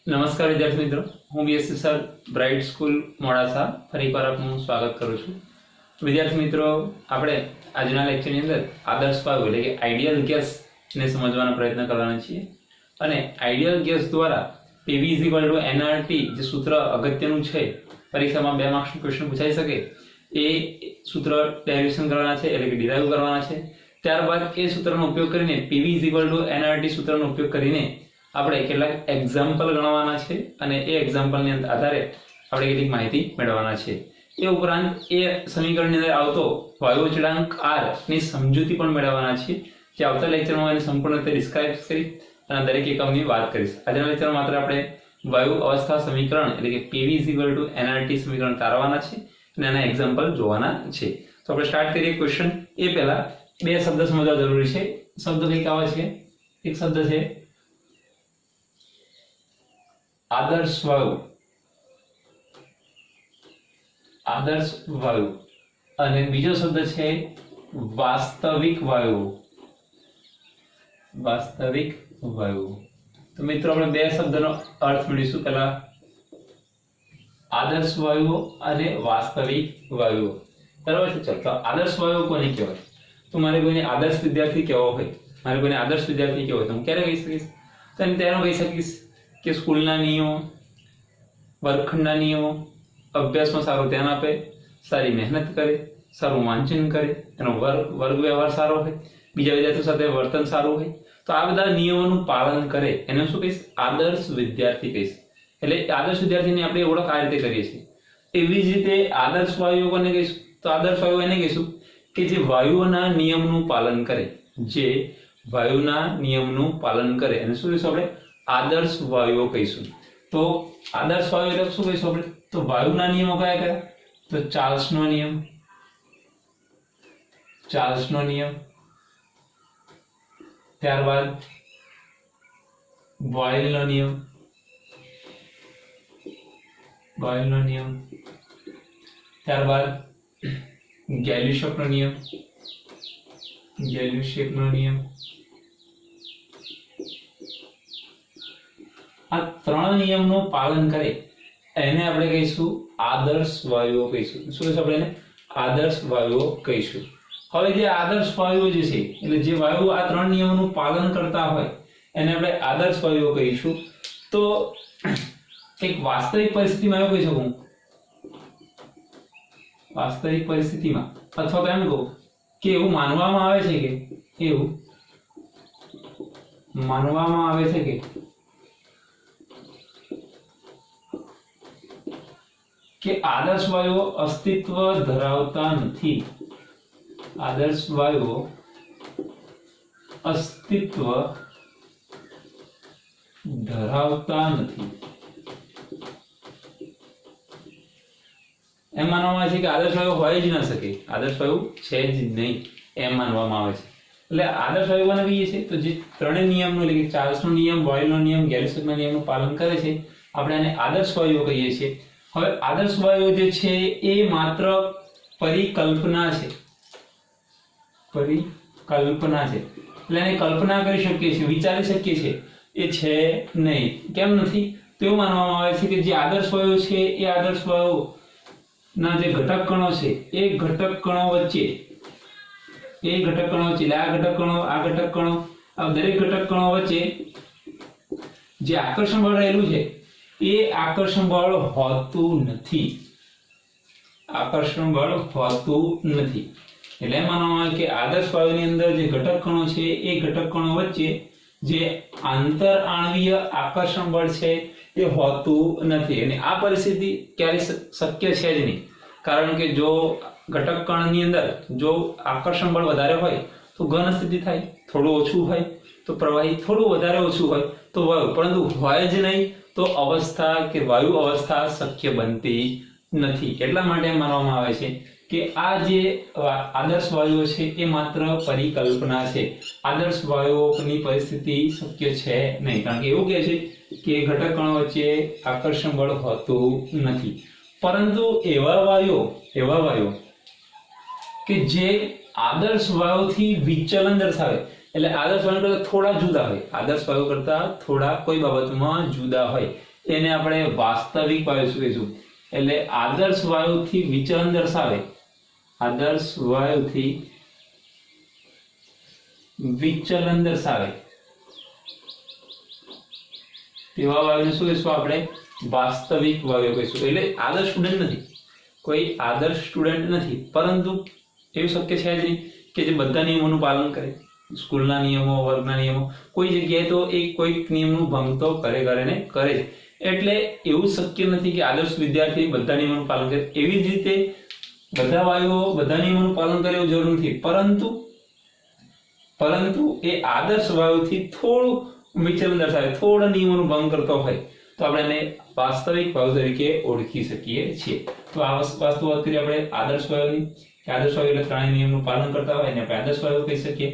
નમસ્કાર વિદ્યાર્થી મિત્રો, હું BSc sir bright school Modasa ફરી એકવાર આપનું સ્વાગત કરું છું. વિદ્યાર્થી મિત્રો, આપણે આજના લેક્ચરની અંદર આદર્શ વાયુ એટલે કે આઈડિયલ ગેસને સમજવાનો પ્રયત્ન કરવાના છીએ. અને આઈડિયલ ગેસ દ્વારા PV = nRT જે સૂત્ર અગત્યનું છે, પરીક્ષામાં 2 માર્ક્સનું ક્વેશ્ચન પૂછાઈ શકે, એ સૂત્ર ડેરિવેશન કરવાના છે એટલે કે ડિરાઈવ કરવાના છે. ત્યારબાદ એ સૂત્રનો ઉપયોગ કરીને PV = nRT સૂત્રનો ઉપયોગ કરીને આપણે કેટલાક એક્ઝામ્પલ ગણવાના છે અને એ એક્ઝામ્પલની આધારે આપણે કેટલીક માહિતી મેળવવાના છે. એ ઉપરાંત એ સમીકરણની અંદર આવતો વાયુ અચળાંક R ની સમજૂતી પણ મેળવવાના છે, જે આવતા લેક્ચરમાં એને સંપૂર્ણ રીતે ડિસ્ક્રાઇબ કરી અને દરેક એકમની વાત કરીશ. આજના લેક્ચરમાં માત્ર આપણે વાયુ અવસ્થા સમીકરણ એટલે કે PV = nRT સમીકરણ તારવાના છે અને એના એક્ઝામ્પલ જોવાના છે. તો આપણે સ્ટાર્ટ કરીએ ક્વેશ્ચન. એ પહેલા 2 શબ્દ સમજવા જરૂરી છે. શબ્દ કઈક આવે છે. એક શબ્દ છે આદર્શ વાયુ, આદર્શ વાયુ, અને બીજો શબ્દ છે વાસ્તવિક વાયુ, વાસ્તવિક વાયુ. તો મિત્રો આપણે 2 શબ્દનો અર્થ મેળવીશું. પહેલા આદર્શ વાયુઓ અને વાસ્તવિક વાયુઓ. બરાબર છે. ચાલો, તો આદર્શ વાયુઓ કોને કહેવાય? તો મારે કોઈને આદર્શ વિદ્યાર્થી કહેવો હોય, મારે કોઈને આદર્શ વિદ્યાર્થી કહેવો હોય તો હું ક્યારે કહી શકીશ? તો એમ ત્યારે કહી શકીશ કે સ્કૂલના નિયમો, વર્ગખંડના નિયમો, અભ્યાસમાં સારું ધ્યાન આપે, સારી મહેનત કરે, સારું વાંચન કરે, એનો વર્ગ વ્યવહાર સારો હોય, બીજા વિદ્યાર્થીઓ સાથે વર્તન સારું હોય, તો આ બધા નિયમોનું પાલન કરે એને શું કહીશ? આદર્શ વિદ્યાર્થી કહીશ. એટલે આદર્શ વિદ્યાર્થીની આપણે ઓળખ આ રીતે કરીએ છીએ. એવી જ રીતે આદર્શ વાયુઓ કોને કહીશું? તો આદર્શ વાયુઓ એને કહીશું કે જે વાયુઓના નિયમનું પાલન કરે, જે વાયુના નિયમનું પાલન કરે એને શું કહીશું આપણે? આદર્શ વાયુઓ કહીશું. તો આદર્શ વાયુ એટલે શું કહીશું આપણે? તો વાયુના નિયમો કયા કયા? તો ચાર્લ્સનો નિયમ, ચાર્લ્સનો નિયમ, ત્યારબાદ બોયલનો નિયમ, બોયલનો નિયમ, ત્યારબાદ ગેલ્યુશેકનો નિયમ, ગેલ્યુશેકનો નિયમ. આ 3 નિયમનું પાલન કરે એને આપણે કહીશું આદર્શ વાયુઓ કહીશું. શું કહીશું આપણે એને? આદર્શ વાયુઓ કહીશું. હવે જે આદર્શ વાયુઓ જે છે એટલે જે વાયુઓ આ 3 નિયમોનું પાલન કરતા હોય એને આપણે આદર્શ વાયુઓ કહીશું. તો એક વાસ્તવિક પરિસ્થિતિમાં એવું કહી શકું, વાસ્તવિક પરિસ્થિતિમાં અથવા તો એમ કહું કે એવું માનવામાં આવે છે કે, એવું માનવામાં આવે છે કે આદર્શ વાયુઓ અસ્તિત્વ ધરાવતા નથી. આદર્શ વાયુઓ અસ્તિત્વ ધરાવતા નથી. એમ માનવામાં આવે છે કે આદર્શ વાયુ હોય જ ન શકે, આદર્શ વાયુ છે જ નહીં, એમ માનવામાં આવે છે. એટલે આદર્શ વાયુ કોને કહીએ છીએ? તો જે 3 નિયમનો એટલે કે ચાર્લ્સનો નિયમ, બોયલનો નિયમ, ગેલ્યુશેકના નિયમનું પાલન કરે છે, આપણે આને આદર્શ વાયુઓ કહીએ છીએ. હવે આદર્શ વાયુઓ જે છે એ માત્ર પરિકલ્પના છે, પરિકલ્પના છે. એટલે એને કલ્પના કરી શકીએ છીએ, વિચારી શકીએ છીએ, એ છે નહીં. કેમ નથી? તો એવું માનવામાં આવે છે કે જે આદર્શ વાયુઓ છે એ આદર્શ વાયુઓ ના જે ઘટક કણો છે એ ઘટક કણો વચ્ચે, એ ઘટક કણો વચ્ચે, આ ઘટક કણો, આ ઘટક કણો, આ દરેક ઘટક કણો વચ્ચે જે આકર્ષણ બળ રહેલું છે એ આકર્ષણ બળ હોતું નથી, આકર્ષણ બળ હોતું નથી. એટલે માનવામાં આવે કે આદર્શ વાયુની અંદર જે ઘટક કણો છે એ ઘટક કણો વચ્ચે જે આંતર આણ્વીય આકર્ષણ બળ છે એ હોતું નથી. અને આ પરિસ્થિતિ ક્યારે શક્ય છે જ નહીં, કારણ કે જો ઘટક કણની અંદર જો આકર્ષણ બળ વધારે હોય તો ઘન સ્થિતિ થાય, થોડું ઓછું હોય તો પ્રવાહી, થોડું વધારે ઓછું હોય તો વાયુ, પરંતુ હોય જ નહીં તો અવસ્થા કે વાયુ અવસ્થા શક્ય બનતી નથી. એટલા માટે માનવામાં આવે છે કે આ જે આદર્શ વાયુઓ છે એ માત્ર પરિકલ્પના છે, આદર્શ વાયુઓની પરિસ્થિતિ શક્ય છે નહીં, કારણ કે એવું કહે છે કે ઘટક કણો વચ્ચે આકર્ષણ બળ હોતું નથી. પરંતુ એવા વાયુઓ કે જે આદર્શ વાયુથી વિચલન દર્શાવે, એટલે આદર્શ વાયુ કરતા થોડા જુદા હોય, આદર્શ વાયુ કરતા થોડા કોઈ બાબતમાં જુદા હોય, એને આપણે વાસ્તવિક વાયુ શું કહીશું? એટલે આદર્શ વાયુથી વિચલન દર્શાવે, આદર્શ વાયુથી વિચલન દર્શાવે તેવા વાયુને શું કહીશું આપણે? વાસ્તવિક વાયુ કહીશું. એટલે આદર્શ સ્ટુડન્ટ નથી, કોઈ આદર્શ સ્ટુડન્ટ નથી, પરંતુ એવું શક્ય છે જ નહીં કે જે બધા નિયમોનું પાલન કરે, સ્કૂલના નિયમો, વર્ગના નિયમો, કોઈ જગ્યાએ તો એ કોઈક નિયમનું ભંગ તો કરે જ. એટલે એવું શક્ય નથી કે આદર્શ વિદ્યાર્થી બધા નિયમોનું પાલન કરે. એવી જ રીતે બધા વાયુઓ બધા નિયમોનું પાલન કરે એવું જરૂર નથી, પરંતુ એ આદર્શ વાયુથી થોડું વિચલન દર્શાવે, થોડા નિયમોનું ભંગ કરતો હોય તો આપણે એને વાસ્તવિક વાયુ તરીકે ઓળખી શકીએ છીએ. તો આ વસ્તુ વાત કરીએ આપણે આદર્શ વાયુની, કે આદર્શ વાયુ એટલે ત્રણેય નિયમનું પાલન કરતા હોય એને આપણે આદર્શ વાયુ કહી શકીએ.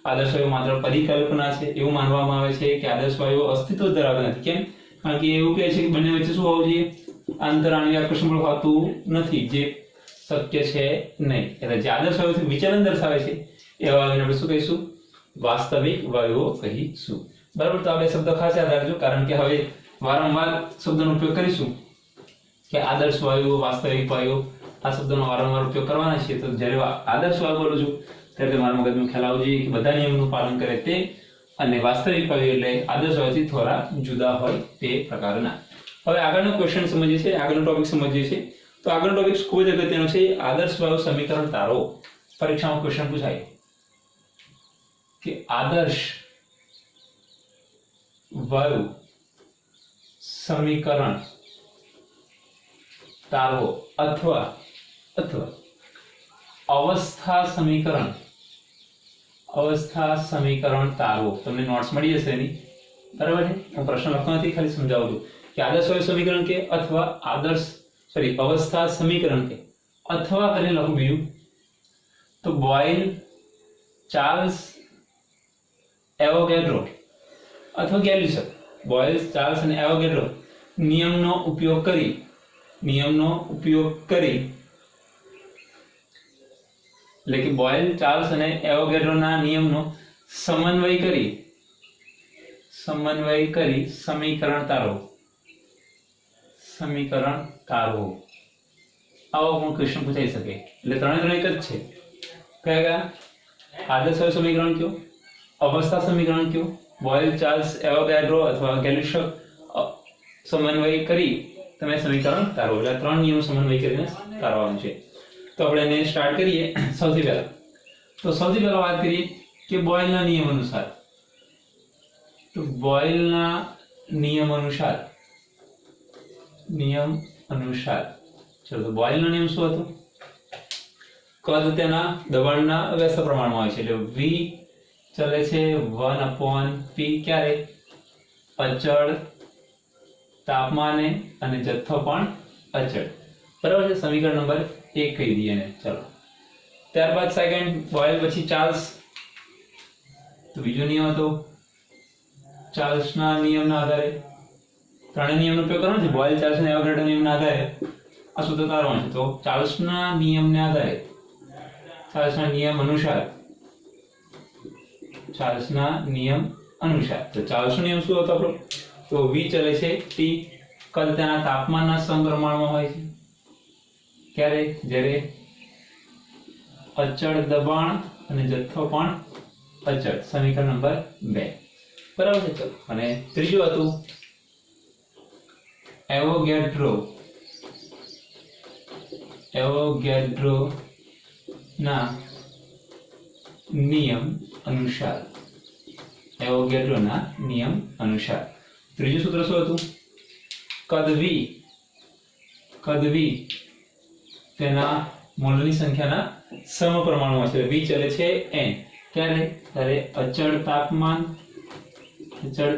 આદર્શ વાયુ માત્ર પરિકલ્પના છે. એવું માનવામાં આવે છે કે આદર્શ વાયુ અસ્તિત્વ ધરાવતા નથી. કેમ? કારણ કે એવું કહે છે કે બંને વચ્ચે શું હોવું જોઈએ? આંતરાણ્વીય આકર્ષણ બળ હોતું નથી, જે શક્ય છે નહીં. એટલે જે આદર્શ વાયુથી વિચલન દર્શાવે છે એવા વાયુને આપણે શું કહીશું? વાસ્તવિક વાયુઓ કહીશું. બરાબર. તો આ બે શબ્દ ખાસ યાદ રાખજો, કારણ કે હવે વારંવાર શબ્દનો ઉપયોગ કરીશું કે આદર્શ વાયુઓ, વાસ્તવિક વાયુઓ, આ શબ્દનો વારંવાર ઉપયોગ કરવાના છે. તો જ્યારે આદર્શ વાયુ બોલું છું ત્યારે તમારા મગજમાં ખ્યાલ આવવો જોઈએ કે બધા નિયમોનું પાલન કરે તે, અને વાસ્તવિક વાયુ એટલે આદર્શ વાયુથી થોડા જુદા હોય તે પ્રકારના. હવે આગળનો ક્વેશ્ચન સમજીએ છીએ, આગળનો ટોપિક સમજીએ છીએ. તો આગળનો ટોપિક ખૂબ જ અગત્યનો છે. આદર્શ વાયુ સમીકરણ તારો. પરીક્ષામાં ક્વેશ્ચન પૂછાય કે આદર્શ વાયુ સમીકરણ તારવો અથવા અવસ્થા સમીકરણ તારવો. તમને નોટ્સ મળી જશે એની, બરાબર છે? હું પ્રશ્ન લખતો નથી, ખાલી સમજાવું છું કે આદર્શ વાયુ સમીકરણ કે અથવા અવસ્થા સમીકરણ કે અથવા કરીને લખું બીજું તો બોયલ, ચાર્લ્સ, એવોગેડ્રો અથવા ગેલ્યુસર. બોયલ, ચાર્લ્સ અને એવોગેડ્રો નિયમનો ઉપયોગ કરી એટલે કે બોયલ, ચાર્લ્સ અને એવોગેડ્રોના નિયમનો સમન્વય કરી સમીકરણ તારવો. આવો પણ ક્વેશ્ચન પૂછાઈ શકે. એટલે ત્રણે એક જ છે. કયા? આદર્શ વાયુ સમીકરણ કયો, અવસ્થા સમીકરણ કયો, બોયલ, ચાર્લ્સ, એવોગેડ્રો અથવા ગેલ્યુસર સમન્વય કરી તમે સમીકરણ તારવો. એટલે ત્રણ નિયમો સમન્વય કરીને તારવાનું છે. તો આપણે એને સ્ટાર્ટ કરીએ. સૌથી પહેલા વાત કરીએ કે બોયલના નિયમ અનુસાર. તો બોયલના નિયમ અનુસાર ચલો, બોયલનો નિયમ શું હતો? કદ તેના દબાણના વ્યસ્ત પ્રમાણમાં હોય છે. એટલે v ચલે છે 1/p. ક્યારે? અચળ તાપમાને અને જથ્થો પણ અચળ. બરાબર છે? સમીકરણ નંબર 1 કહી દઈએ ને. ચલો, ત્યારબાદ સેકન્ડ બોયલ, પછી ચાર્લ્સ. તો બીજો નિયમ હતો ચાર્લ્સના નિયમના આધારે ત્રણેય નિયમનો ઉપયોગ કરવાનો છે. બોયલ, ચાર્લ્સ અને એવોગેડ્રો નિયમના આધારે આ સૂત્ર તારવાનું છે. તો ચાર્લ્સના નિયમને આધારે, ચાર્લ્સના નિયમ અનુસાર તો ચાર્લ્સનો નિયમ શું હતો આપણો? તો v ચલે છે t. કદ તેના તાપમાનના સમપ્રમાણમાં હોય છે. ક્યારે? જ્યારે અચળ દબાણ અને જથ્થો પણ અચળ. સમીકરણ નંબર 2. બરાબર છે? ચલો, અને ત્રીજું હતું એવોગેડ્રો ના નિયમ અનુસાર. ત્રીજું સૂત્ર શું હતું? કદ v તેના મોલની સંખ્યાના સમપ્રમાણમાં છે. v ચલે છે n. ક્યારે? ત્યારે અચળ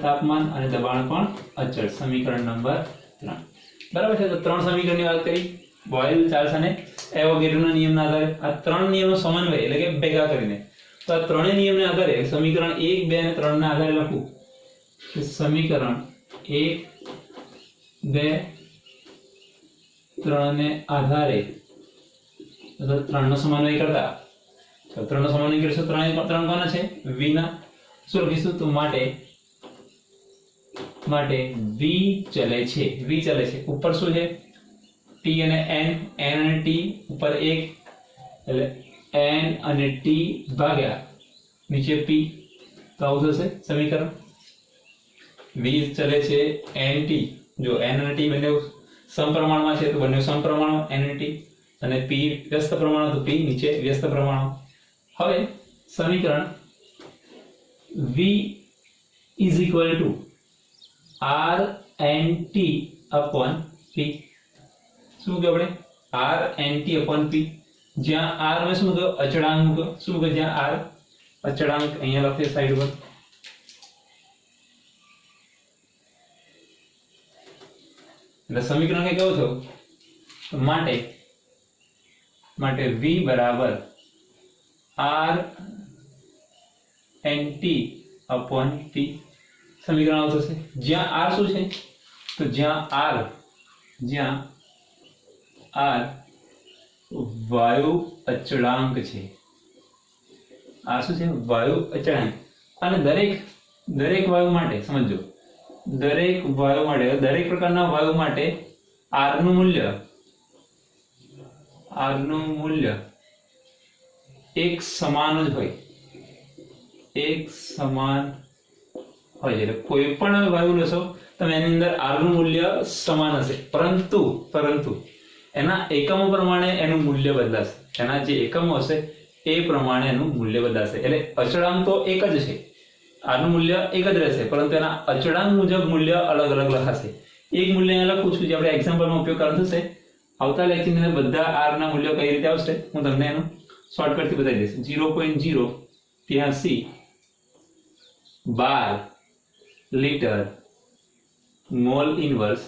તાપમાન અને દબાણ પણ અચળ. સમીકરણ નંબર 3. બરાબર છે? તો ત્રણ સમીકરણની વાત કરી બોયલ, ચાર્લ્સ અને એવોગેડ્રોના નિયમના આધારે. આ ત્રણ નિયમનો સમન્વય એટલે કે ભેગા કરીને. તો આ ત્રણેય નિયમના આધારે સમીકરણ 1, 2 અને 3 ના આધારે લખું કે સમીકરણ 1, 2, 3 ને આધારે ત્રણનો સમન્વય કરતા. તો ત્રણનો સમન્વય કરીશું. ત્રણ કોના છે? v ના. શું લખીશું? તો માટે માટે v ચલે છે, ઉપર શું છે t અને n, n અને t ઉપર 1 એટલે n અને t ભાગ્યા નીચે p, તો આવું થશે સમીકરણ. v ચલે છે nt, જો n અને t બંને સમપ્રમાણમાં છે તો બંને સમપ્રમાણ n અને t, અને p વ્યસ્ત પ્રમાણ તો p નીચે વ્યસ્ત પ્રમાણ. હવે સમીકરણ v is equal to r nt upon p. શું મૂક્યું આપણે? r nt upon p. જ્યાં r માં શું મૂક્યો? અચળાંક મૂક્યો. શું મૂક્યો? જ્યાં r અચળાંક અહીંયા લખીએ સાઈડ પર. એટલે સમીકરણ કે કેવું થયું? માટે v બરાબર r nt upon p. સમીકરણ આવું થશે. જ્યાં r શું છે? તો જ્યાં r વાયુ અચળાંક છે. આ શું છે? વાયુ અચળાંક. અને દરેક વાયુ માટે સમજો, દરેક વાયુ માટે, દરેક પ્રકારના વાયુ માટે r નું મૂલ્ય એક સમાન જ હોય, એક સમાન હોય. એટલે કોઈ પણ વાયુ લેશો તમે એની અંદર r નું મૂલ્ય સમાન હશે, પરંતુ એના એકમો પ્રમાણે એનું મૂલ્ય બદલાશે. એના જે એકમો હશે એ પ્રમાણે એનું મૂલ્ય બદલાશે. એટલે અચળાંક તો એક જ છે, r નું મૂલ્ય એક જ રહેશે, પરંતુ એના અચળાંક મુજબ મૂલ્ય અલગ અલગ લખાશે. એક મૂલ્ય અહીંયા લખું છું જે આપણે એક્ઝામ્પલમાં ઉપયોગ કરવાનો થશે. આવતા લેક્ચરની અંદર બધા r ના મૂલ્યો કઈ રીતે આવશે હું તમને એનું શોર્ટકટ થી બતાવી દઈશ. 0.083 12 litre mole inverse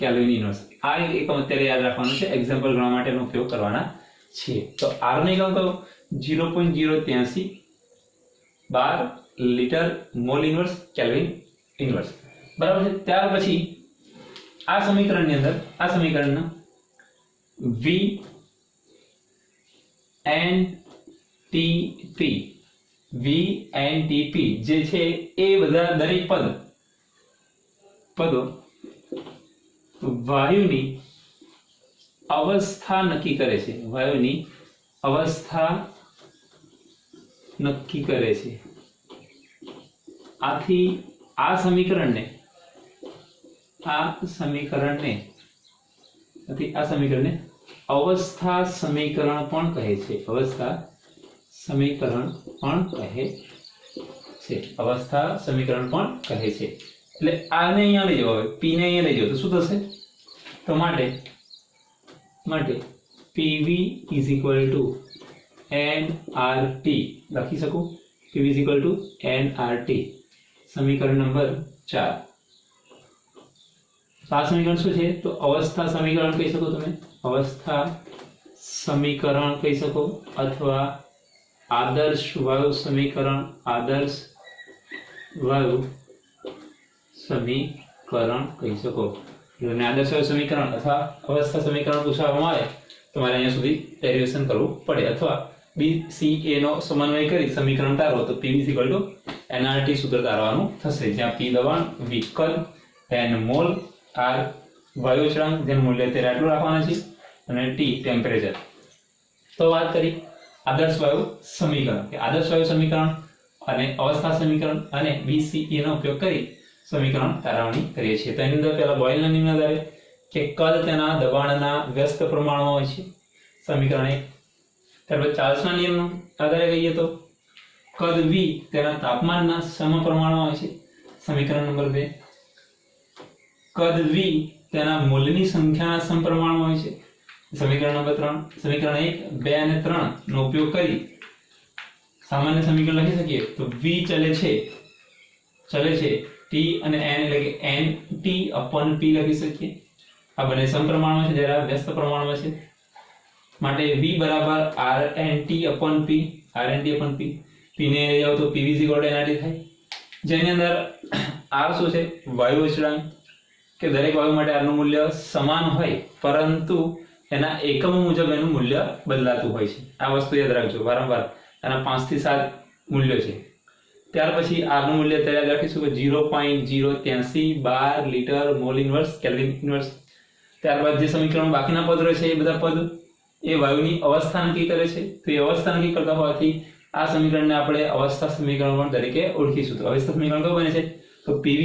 kelvin inverse. આ એકમ અત્યારે યાદ રાખવાનું છે, એક્ઝામ્પલ ગણવા માટે એનો ઉપયોગ કરવાના છે. તો r ને એકમ કયો? 0.083 12 litre mole inverse kelvin inverse. બરાબર છે. ત્યાર પછી આ સમીકરણની અંદર આ સમીકરણના v n t p જે છે એ બધા દરેક પદો વાયુની અવસ્થા નક્કી કરે છે. વાયુની અવસ્થા નક્કી કરે છે. આથી આ સમીકરણને અવસ્થા સમીકરણ પણ કહે છે. અવસ્થા સમીકરણ પણ કહે છે. અવસ્થા સમીકરણ પણ કહે છે. એટલે આને અહીંયા લઈ જાઓ, હવે p ને અહીંયા લઈ જાઓ તો શું થશે? તો માટે pv is equal to nRT લખી શકું. pv is equal to nRT. સમીકરણ નંબર 4. આ સમીકરણ શું છે? તો અવસ્થા સમીકરણ કહી શકો તમે, અવસ્થા સમીકરણ કહી શકો, અથવા આદર્શ વાયુ સમીકરણ, આદર્શ વાયુ સમીકરણ કહી શકો. અને આદર્શ વાયુ સમીકરણ અથવા અવસ્થા સમીકરણ પૂછવામાં આવે તો મારે અહીંયા સુધી ડેરિવેશન કરવું પડે, અથવા BCA નો સમન્વય કરી સમીકરણ તારો તો PV = nRT સૂત્ર તારવાનું થશે. જ્યાં P દબાણ, V કદ, n મોલ, R વાયુ અચળાંક જેનું મૂલ્ય અત્યારે આટલું રાખવાના છે, અને T ટેમ્પરેચર. તો વાત કરી આદર્શ વાયુ સમીકરણ કે આદર્શ વાયુ સમીકરણ અને અવસ્થા સમીકરણ અને BCA નો ઉપયોગ કરી સમીકરણ તારવણી કરીએ છીએ. તો એની અંદર પહેલા બોયલના નિયમના આધારે કે કદ તેના દબાણના વ્યસ્ત પ્રમાણમાં હોય છે, સમીકરણ 1. ત્યારબાદ ચાર્લ્સના નિયમના આધારે કહીએ તો કદ V તેના તાપમાનના સમપ્રમાણમાં હોય છે, સમીકરણ નંબર 2. કદ V તેના મોલની સંખ્યાના સમપ્રમાણમાં હોય છે, સમીકરણ નંબર 3. સમીકરણ 1, 2 અને 3 નો ઉપયોગ કરી સામાન્ય સમીકરણ લખી શકીએ તો V ચલે છે T અને N એટલે કે NT upon P લખી શકીએ. આ બંને સમપ્રમાણમાં છે જ્યારે વ્યસ્ત પ્રમાણમાં છે. માટે V બરાબર RNT upon P. P ને લઈ જાઓ તો PV = nRT થાય. જેની અંદર R શું છે? વાયુ અચળાંક, કે દરેક વાયુ માટે R નું મૂલ્ય સમાન હોય, પરંતુ એના એકમો મુજબ એનું મૂલ્ય બદલાતું હોય છે. આ વસ્તુ યાદ રાખજો વારંવાર. એના 5 થી 7 મૂલ્યો છે. ત્યાર પછી આગનું મૂલ્ય ત્યારે લખીશું કે 0.083 bar litre mole inverse kelvin inverse. ત્યારબાદ જે સમીકરણ બાકીના પદ રહે છે એ બધા પદ એ વાયુની અવસ્થા નક્કી કરે છે. તો એ અવસ્થા નક્કી કરતા હોવાથી આ સમીકરણને આપણે અવસ્થા સમીકરણ પણ તરીકે ઓળખીશું. તો અવસ્થા સમીકરણ કયું બને છે? તો PV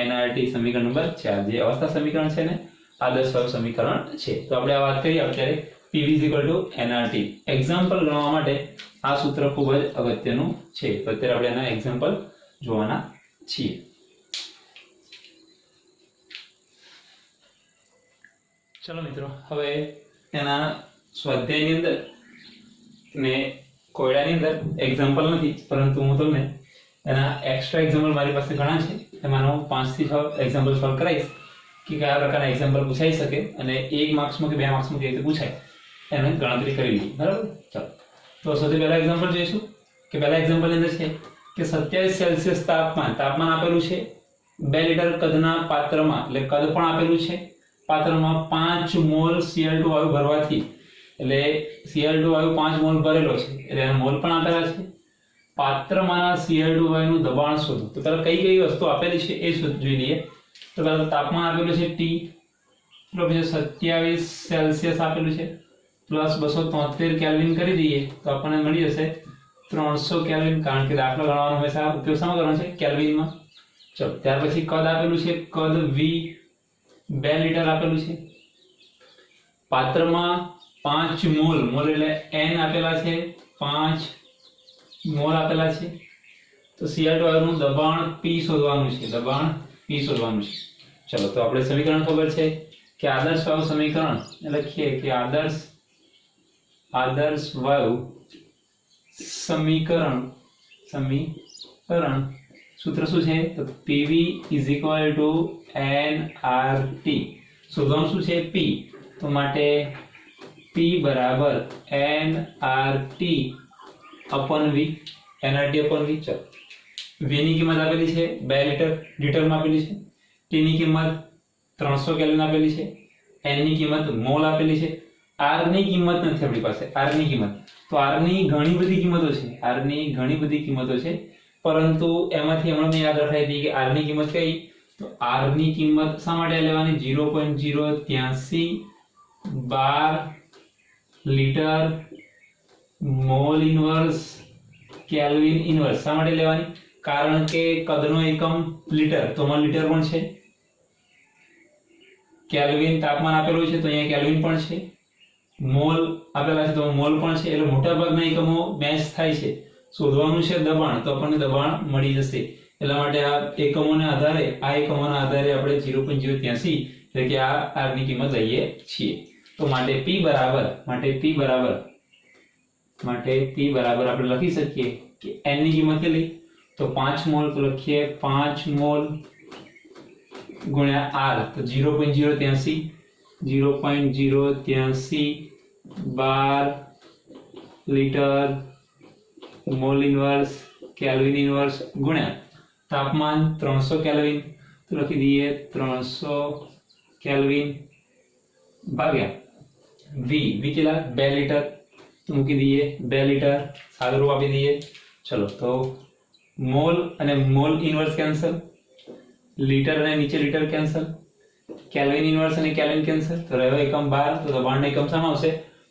nRT સમીકરણ નંબર 4 જે અવસ્થા સમીકરણ છે ને આદર્શ વાયુ સમીકરણ છે. તો આપણે આ વાત કરીએ અત્યારે PV nRT. એક્ઝામ્પલ ગણવા માટે આ સૂત્ર ખૂબ જ અગત્યનું છે. તો અત્યારે આપણે એના એક્ઝામ્પલ જોવાના છીએ. ચલો મિત્રો, હવે એના સ્વાધ્યાયની અંદર ને કોયડાની અંદર એક્ઝામ્પલ નથી, પરંતુ હું તમને એના એક્સ્ટ્રા એક્ઝામ્પલ મારી પાસે ઘણા છે, એમાંનો 5 થી 6 એક્ઝામ્પલ સોલ્વ કરાવીશ કે કયા પ્રકારના એક્ઝામ્પલ પૂછાઈ શકે અને 1 માર્ક્સમાં કે 2 માર્ક્સમાં કેવી રીતે પૂછાય એને ગણતરી કરી લઈએ. બરાબર? ચાલો, તો સૌથી પહેલા એક્ઝામ્પલ જોઈશું કે પહેલા એક્ઝામ્પલની અંદર છે કે 27 સેલ્સિયસ તાપમાન આપેલું છે. 2 લીટર કદના પાત્રમાં, એટલે કદ પણ આપેલું છે, પાત્રમાં 5 મોલ Cl2 વાયુ ભરવાથી, એટલે Cl2 વાયુ 5 મોલ ભરેલો છે એટલે એના મોલ પણ આપેલા છે. પાત્રમાંના Cl2 વાયુનું દબાણ શોધો. તો પહેલા કઈ કઈ વસ્તુ આપેલી છે એ જોઈ લઈએ. તો પહેલા તાપમાન આપેલું છે T, પછી 27 સેલ્સિયસ આપેલું છે પ્લસ 273 કેલ્વિન કરી દઈએ તો આપણને મળી જશે 300 કેલ્વિન, કારણ કે દાખલો ગણવાનો હંમેશા ઉપયોગ શામાં કરવાનો છે? કેલ્વિનમાં. ચલો, ત્યાર પછી કદ આપેલું છે, કદ V 2 લીટર આપેલું છે. પાત્રમાં 5 મોલ, મોલ એટલે N આપેલા છે, 5 મોલ આપેલા છે. તો Cl2 વાયુનું દબાણ P શોધવાનું છે, દબાણ P શોધવાનું છે. ચલો, તો આપણે સમીકરણ ખબર છે કે આદર્શ વાયુ સમીકરણ લખીએ કે આદર્શ વાયુ સમીકરણ સૂત્ર શું છે? તો PV nRT. શોધવાનું શું છે? P. તો માટે P બરાબર nRT upon V. nRT upon V. ચલો, V ની કિંમત આપેલી છે 2 લીટરમાં આપેલી છે. T ની કિંમત 300 કેલ્વિન આપેલી છે. N ની કિંમત મોલ આપેલી છે. R ની કિંમત નથી આપણી પાસે, R ની કિંમત. તો R ની ઘણી બધી કિંમતો છે, પરંતુ એમાંથી હમણાં યાદ રખાઈ હતી કે R ની કિંમત કઈ? તો R ની કિંમત શા માટે લેવાની? 0.083 bar litre mole inverse kelvin inverse. શા માટે લેવાની? કારણ કે કદનો એકમ લીટર, તો માં લીટર પણ છે. કેલ્વિન તાપમાન આપેલું છે તો અહીંયા કેલ્વિન પણ છે. મોલ આપેલા છે તો મોલ પણ છે. એટલે મોટાભાગના એકમો મેચ થાય છે. શોધવાનું છે દબાણ, તો આપણને દબાણ મળી જશે. એટલા માટે આ એકમોના આધારે આપણે 0.083 એટલે કે આ R ની કિંમત લઈએ છીએ. તો માટે P બરાબર આપણે લખી શકીએ કે N ની કિંમત કેટલી? તો 5 મોલ, તો લખીએ 5 મોલ ગુણ્યા R, તો 0.083 bar litre mole inverse kelvin inverse ગુણ્યા તાપમાન 300 કેલ્વિન, તો લખી દઈએ 300 કેલ્વિન ભાગ્યા V કેટલા? 2 લીટર, તો મૂકી દઈએ 2 લીટર, સાદુરૂપ આપી દઈએ. ચલો, તો મોલ અને મોલ ઇન્વર્સ કેન્સલ, લીટર અને નીચે લીટર કેન્સલ, કેલ્વિન ઇન્વર્સ અને કેલ્વિન કેન્સલ. તો રહ્યો એકમ 12, તો દબાણનો એકમ શામાં આવશે?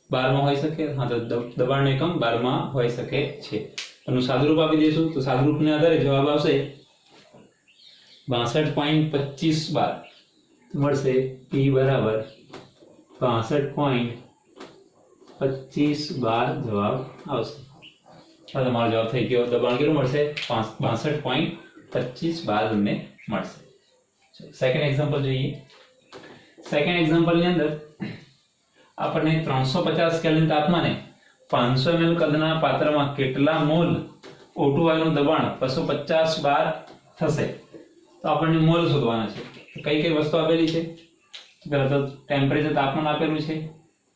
12 માં હોઈ શકે. હા, તો દબાણનો એકમ 12 માં હોઈ શકે છે. એનું સાદુરૂપ આપી દઈશું તો સાદુરૂપને આધારે જવાબ આવશે 62.25 બાર. મળશે P બરાબર 62.25 બાર જવાબ આવશે. તમારો જવાબ થઈ ગયો. દબાણ કેટલું મળશે? 62.25 બાર તમને મળશે. સેકન્ડ એક્ઝામ્પલ જોઈએ. સેકન્ડ એક્ઝામ્પલની અંદર આપણને 350 કેલ્વિન તાપમાને 500 ml કદના પાત્રમાં કેટલા મોલ O2 વાયુનું દબાણ 250 બાર થશે? તો આપણને મોલ શોધવાના છે. કઈ કઈ વસ્તુ આપેલી છે? પહેલા તો ટેમ્પરેચર તાપમાન આપેલું છે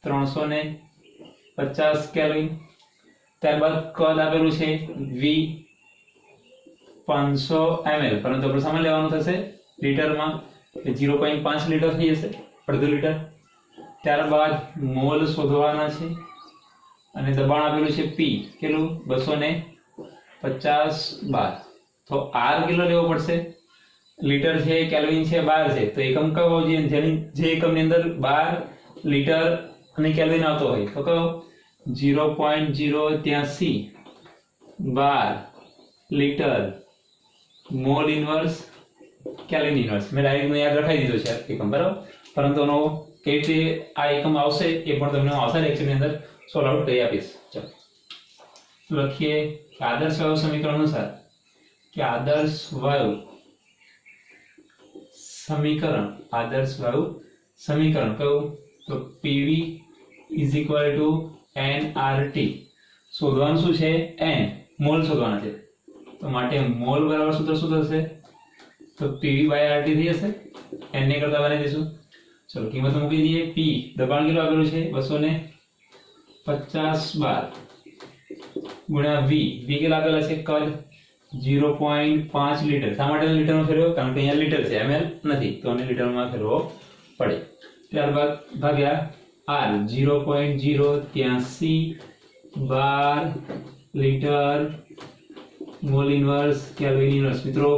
350 કેલ્વિન. ત્યારબાદ કદ આપેલું છે V 500 ml, પરંતુ આપણે સામે લેવાનું થશે લીટરમાં, 0.5 લીટર થઈ જશે, અડધો લીટર. ત્યારબાદ મોલ શોધવાના છે અને દબાણ આપેલું છે P કેટલું? 273 50 બાર તો આર કેટલો લેવો પડશે લીટર છે કેલ્વિન છે બાર છે તો એકમ કયો હોવો જોઈએ જેની જે એકમની અંદર બાર લીટર અને કેલ્વિન આવતો હોય તો કયો 0.083 bar litre mole inverse kelvin inverse મેં ડાયરેક્ટ યાદ રખાઈ દીધો છે એકમ બરાબર પરંતુ એનો કેવી રીતે આ એકમ આવશે એ પણ તમને આવતા લેક્ચરની અંદર સોલ્વ આઉટ કરી આપીશ ચલો લખીએ કે આદર્શ વાયુ સમીકરણ અનુસાર કે આદર્શ વાયુ સમીકરણ કયું તો PV nRT શોધવાનું શું છે n મોલ શોધવાના છે તો માટે મોલ બરાબર સૂત્ર શું થશે તો PV/RT થઈ જશે n ને કરતા બનાવી દઈશું ચલો કિંમત મૂકી દઈએ P દબાણ કેટલું આપેલું છે 250 બાર ગુણ્યા V કેટલા આપેલા છે કદ 0.5 લીટર શા માટે લીટરમાં ફેરવ્યો કારણ કે અહીંયા લીટર છે ml નથી તો આને લીટરમાં ફેરવવો પડે ત્યારબાદ ભાગ્યા R 0.083 bar litre mole inverse kelvin inverse મિત્રો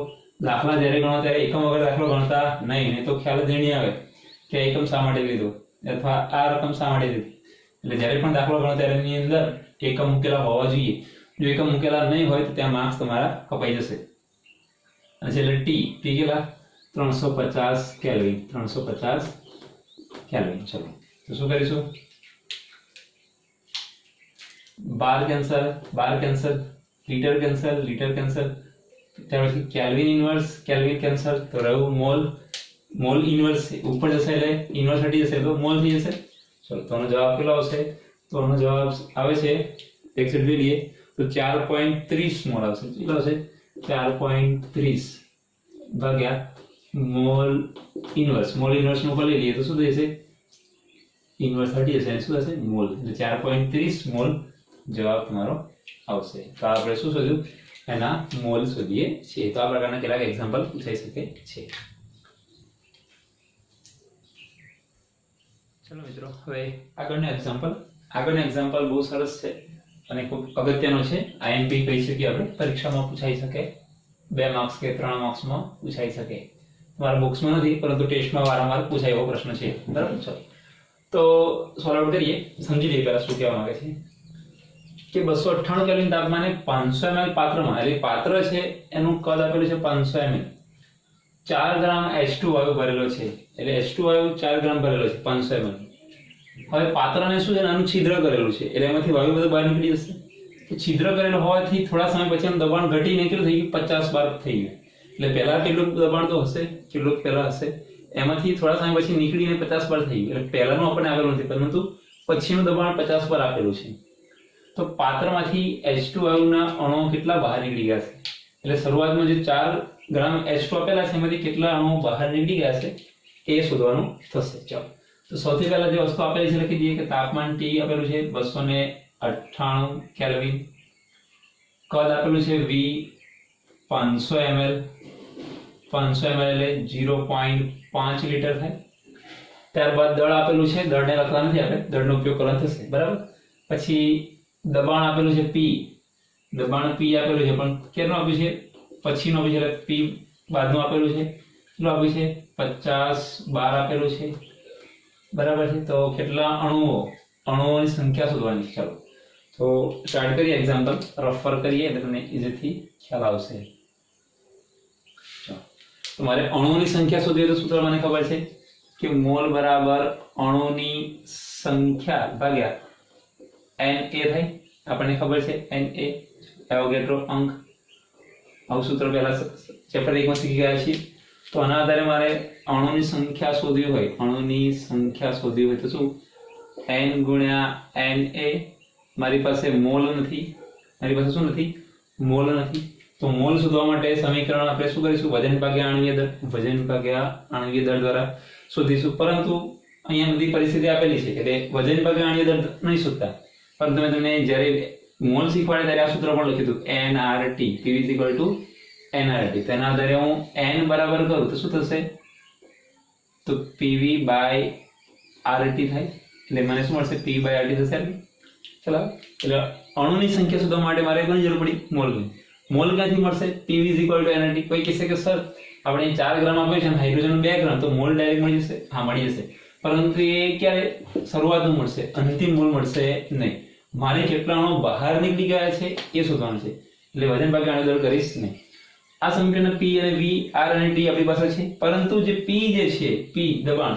દાખલા જ્યારે ગણો ત્યારે એકમ વગર દાખલો ગણતા નહીં તો ખ્યાલ જ નહીં આવે કે એકમ શા માટે લીધો અથવા આ રકમ શા માટે લીધી એટલે જ્યારે પણ દાખલો ગણો ત્યારે એની અંદર એકમ મૂકેલા હોવા જોઈએ જો એકમ મૂકેલા નહીં હોય તો ત્યાં માર્ક્સ તમારા કપાઈ જશે અને છેલ્લે ટી કેટલા 350 કેલ્વિન 350 કેલ્વિન ચલો તો શું કરીશું બાર કેન્સલ લીટર કેન્સલ ત્યાર પછી કેલ્વિન ઇન્વર્સ કેલ્વિન કેન્સલ તો રહ્યું મોલ ઇન્વર્સ ઉપર જશે એટલે ઇન્વર્સ હટી જશે તો મોલ થઈ જશે ચલો તો આનો જવાબ કેટલો આવશે તો આનો જવાબ આવે છે એક સેટ જોઈ લઈએ તો 4.30 મોલ આવશે કેટલો આવશે 4.30 ભાગ્યા મોલ ઇન્વર્સ નું ઉપર લઈ લઈએ તો શું થશે ઇન્વર્સ હટી જશે અને શું થશે મોલ એટલે 4.30 મોલ જવાબ તમારો આવશે તો આપણે શું શોધ્યું એના મોલ શોધીએ છીએ તો આ પ્રકારના કેટલાક એક્ઝામ્પલ પૂછાઈ શકે છે ચલો મિત્રો હવે આગળનો એક્ઝામ્પલ બહુ સરસ છે અને ખૂબ અગત્યનો છે IMP કહી શકીએ આપણે પરીક્ષામાં પૂછાઈ શકે 2 માર્ક્સ કે 3 માર્ક્સમાં પૂછાઈ શકે તમારા બોક્સમાં નથી પરંતુ ટેસ્ટમાં વારંવાર પૂછાય એવો પ્રશ્ન છે બરાબર ચલો તો સોલ્વ આઉટ કરીએ સમજી લઈએ પહેલા શું કહેવા માંગે છે કે 298 કેલ્વિન તાપમાને 500 ml પાત્રમાં એટલે પાત્ર છે એનું કદ આપેલું છે 500 ml 4 ગ્રામ H2 વાયુ ભરેલો છે એટલે H2 વાયુ 4 ગ્રામ ભરેલો છે 500 ml હવે પાત્રને શું છે નાનું છિદ્ર કરેલું છે એટલે એમાંથી વાયુ બધું બહાર નીકળી જશે તો છિદ્ર કરેલું હોવાથી થોડા સમય પછી એનું દબાણ ઘટીને કેટલું થઈ ગયું 50 બાર થઈ ગયું એટલે પહેલા કેટલું દબાણ તો હશે કેટલું પહેલા હશે એમાંથી થોડા સમય પછી નીકળીને 50 બાર થઈ ગયું એટલે પહેલાનું આપણને આપેલું નથી પરંતુ પછીનું દબાણ 50 બાર આપેલું છે તો પાત્રમાંથી H2 વાયુના અણુઓ કેટલા બહાર નીકળી ગયા છે એટલે શરૂઆતમાં જે 4 ગ્રામ H2 આપેલા છે એમાંથી કેટલા અણુઓ બહાર નીકળી ગયા છે એ શોધવાનું થશે ચાલો તો સૌથી પહેલા જે વસ્તુ આપેલી છે લખી દઈએ કે તાપમાન T આપેલું છે 298 કેલ્વિન કદ આપેલું છે V 500 ml એટલે 0.5 લીટર થાય ત્યારબાદ દળ આપેલું છે દળને લખવા નથી આપણે દળનો ઉપયોગ કરવાનો થશે બરાબર પછી દબાણ આપેલું છે P આપેલું છે પણ કેટલું આપ્યું છે પછીનું આપ્યું છે એટલે P બાદનું આપેલું છે કેટલું આપ્યું છે 50 બાર આપેલું છે બરાબર છે તો કેટલા અણુઓની સંખ્યા શોધવાની છે ચાલો તો સ્ટાર્ટ કરીએ એક્ઝામ્પલ રેફર કરીએ એટલે તમને ઈઝીથી ખ્યાલ આવશે તો મારે અણુઓની સંખ્યા શોધવી તો સૂત્ર મને ખબર છે કે મોલ બરાબર અણુની સંખ્યા ભાગ્યા Na થાય આપણને ખબર છે Na એવોગેડ્રો અંક આવું સૂત્ર પહેલા ચેપ્ટર 1 માં શીખી ગયા છીએ તો આના આધારે મારે અણુની સંખ્યા શોધવી હોય તો શું n ગુણ્યા Na મારી પાસે મોલ નથી તો મોલ શોધવા માટે સમીકરણ આપણે શું કરીશું વજન ભાગ્યા આણ્વીય દળ દ્વારા શોધીશું પરંતુ અહીંયા બધી પરિસ્થિતિ આપેલી છે એટલે વજન ભાગ્યા આણ્વીય દળ નહીં શોધતા પરંતુ મેં તમને જ્યારે મોલ શીખવાડે ત્યારે આ સૂત્ર પણ લખ્યું હતું nRT PV nRT તો એના આધારે હું n બરાબર કરું તો શું થશે તો PV/RT થાય એટલે મને શું મળશે P/RT થશે ચલો એટલે અણુની સંખ્યા શોધવા માટે મારે કોની જરૂર પડી મોલની મોલ ક્યાંથી મળશે? PV = nRT. કોઈ કહેશે કે સર આપણે 4 ગ્રામ આપ્યો છે અને હાઇડ્રોજન 2 ગ્રામ, તો મોલ ડાયરેક્ટ મળી જશે. હા, મળી જશે, પરંતુ એ ક્યારે શરૂઆતનું મળશે, અંતિમ મોલ મળશે નહીં. મારે કેટલા અણુ બહાર નીકળી ગયા છે એ શોધવાનું છે, એટલે વજન ભાગ્યા અણુ દળ કરીશ નહીં. આ સમીકરણ P અને V, R અને T આપણી પાસે છે, પરંતુ જે P જે છે, P દબાણ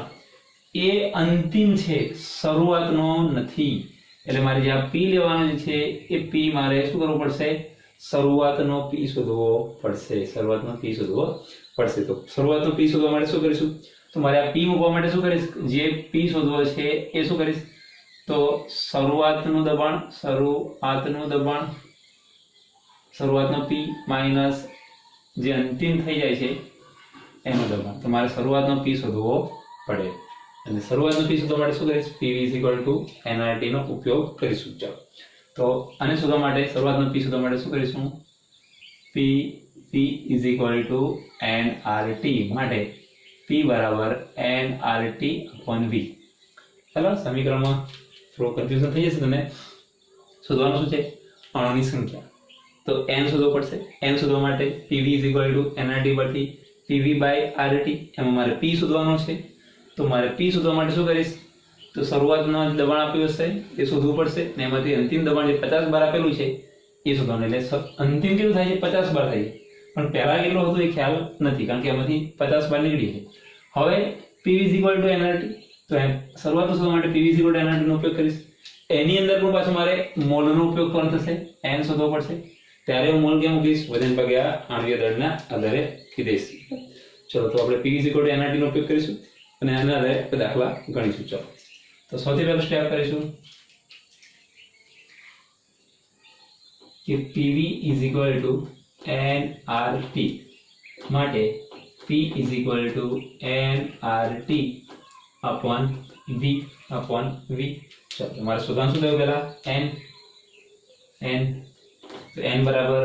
એ અંતિમ છે, શરૂઆતનો નથી. એટલે મારે જે આ P લેવાનો છે એ P મારે શું કરવું પડશે? શરૂઆતનો P શોધવો પડશે. શરૂઆતનો P શોધવો પડશે. તો શરૂઆતનો P શોધવા માટે શું કરીશું? તો મારે આ P મૂકવા માટે શું કરીશ? જે P શોધવો છે એ શું કરીશ? તો શરૂઆતનો P માઇનસ જે અંતિમ થઈ જાય છે એનું દબાણ. તો મારે શરૂઆતનો P શોધવો પડે, અને શરૂઆતનો P શોધવા માટે શું કરીશ? PV = nRT નો ઉપયોગ કરીશું. ચાલો, તો આને શોધવા માટે, શરૂઆતનો P શોધવા માટે શું કરીશું? P = nRT માટે P બરાબર nRT/V. ચાલો, સમીકરણમાં થોડું કન્ફ્યુઝન થઈ જશે તમને. શોધવાનું શું છે? અણુની સંખ્યા. તો n શોધવો પડશે. n શોધવા માટે PV = nRT પરથી PV/RT, એમાં મારે P શોધવાનો છે. તો મારે P શોધવા માટે શું કરીશ? તો શરૂઆતમાં જે દબાણ આપ્યું હશે એ શોધવું પડશે, ને એમાંથી અંતિમ દબાણ જે 50 બાર આપેલું છે એ શોધવાનું. એટલે અંતિમ કેટલું થાય છે? 50 બાર થાય છે, પણ પહેલા કેટલું હતું એ ખ્યાલ નથી, કારણ કે એમાંથી 50 બાર નીકળી છે. હવે PV = nRT, તો શરૂઆતમાં શોધવા માટે PV = nRT નો ઉપયોગ કરીશ. એની અંદર પણ પાછું મારે મોલનો ઉપયોગ કરવાનો થશે. n શોધવો પડશે, ત્યારે હું મોલ ક્યાં મૂકીશ? વજન ભાગ્યા આણ્વીય દળના આધારે મૂકી દઈશ. ચલો, તો આપણે PV = nRT નો ઉપયોગ કરીશું અને આના આધારે દાખલા ગણીશું. ચલો, તો સૌથી પહેલું સ્ટેપ કરીશું કે PV = nRT માટે P = nRT/V. ચલો, મારે શોધવાનું શું થયું? પહેલા n તો n બરાબર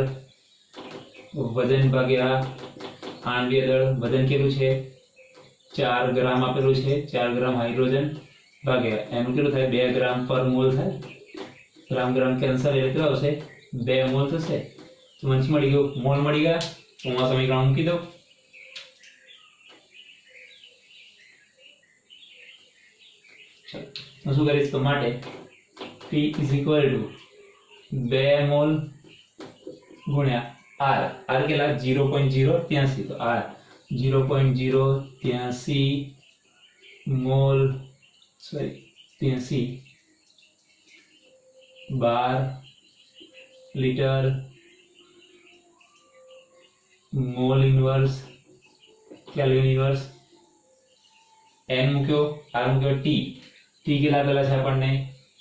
વજન ભાગ્યા આણ્વીય દળ. વજન કેટલું છે? 4 ગ્રામ આપેલું છે. 4 ગ્રામ હાઇડ્રોજન ભાગ્યા એનું કેટલું થાય? 2 ગ્રામ પર મોલ થાય. ગ્રામ કેન્સલ એટલે કેટલું આવશે? 2 મોલ થશે. તો મને મળી ગયું, મોલ મળી ગયા. હું આ સમીકરણ મૂકી દઉં. હું શું કરીશ? તો માટે P = 2 મોલ ગુણ્યા R. R કેટલા? 0.083. તો R 0.083 mole, sorry 83 bar litre mole inverse kelvin inverse. n મૂક્યો, R મૂક્યો, T કેટલા આપેલા છે આપણને?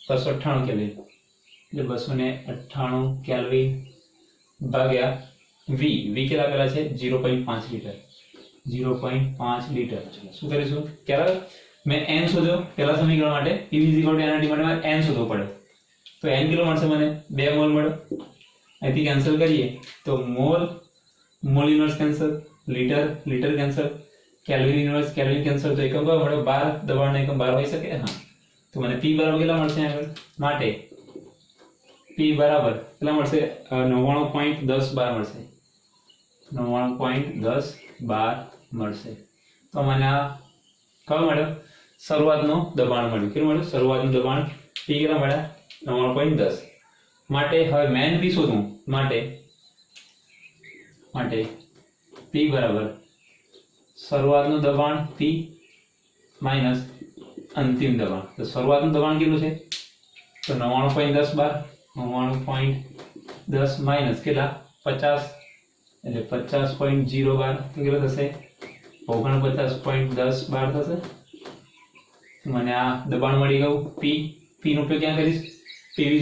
298 કેલ્વિન, એટલે 298 કેલ્વિન ભાગ્યા V કેટલા આપેલા છે? 0.5 લીટર. 0.5 લીટર. ચલો, શું કરીશું? ત્યારે મેં n શોધ્યો પહેલા સમીકરણ માટે. PV = nRT માટે મારે n શોધવો પડે. તો n કેટલો મળશે મને? 2 મોલ મળ્યો. અહીંથી કેન્સલ કરીએ તો mall inverse cancel, litre cancel, kelvin inverse kelvin cancel. તો એકમ કયો મળ્યો? 12. દબાણનો એકમ 12 હોઈ શકે. હા, તો મને P બરાબર કેટલા મળશે આગળ? માટે P બરાબર કેટલા મળશે? 99.10 બાર મળશે. 99.10 બાર મળશે. તો મને આ કયો મળ્યો? શરૂઆતનો દબાણ મળ્યું. કેટલું મળ્યું? શરૂઆતનું દબાણ P કેટલા મળ્યા? 99.10. માટે હવે મેન P શોધવું માટે P બરાબર શરૂઆતનું દબાણ P માઇનસ અંતિમ દબાણ. તો શરૂઆતનું દબાણ કેટલું છે? તો 99.10 બાર. 99.10 માઇનસ કેટલા? 50, એટલે 50.0 બાર. તો કેટલો થશે? 49.10 બાર થશે. મને આ દબાણ મળી ગયું. P નો ઉપયોગ ક્યાં કરીશ? PV